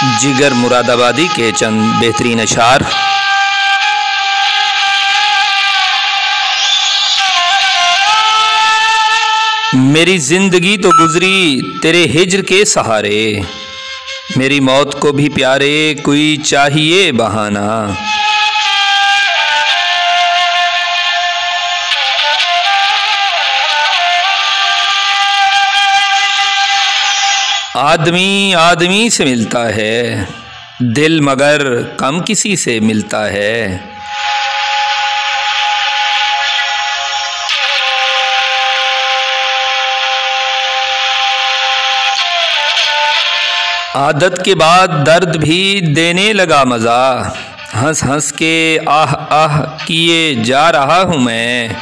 जिगर मुरादाबादी के चंद बेहतरीन अशार। मेरी जिंदगी तो गुजरी तेरे हिज्र के सहारे, मेरी मौत को भी प्यारे कोई चाहिए बहाना। आदमी आदमी से मिलता है, दिल मगर कम किसी से मिलता है। आदत के बाद दर्द भी देने लगा मज़ा, हंस हंस के आह आह किए जा रहा हूँ मैं।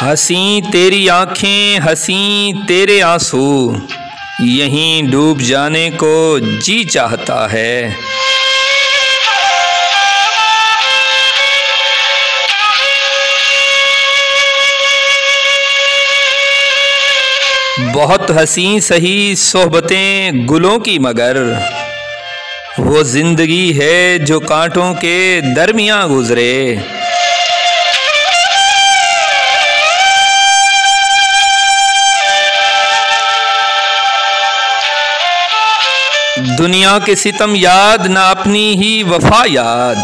हंसी तेरी आँखें हंसी तेरे आंसू, यहीं डूब जाने को जी चाहता है। बहुत हंसी सही सोहबतें गुलों की, मगर वो जिंदगी है जो कांटों के दरमियां गुजरे। दुनिया के सितम याद ना अपनी ही वफा याद,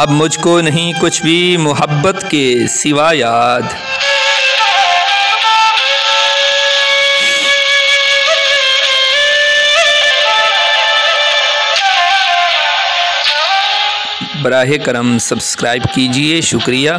अब मुझको नहीं कुछ भी मोहब्बत के सिवा याद। बराहे करम सब्सक्राइब कीजिए, शुक्रिया।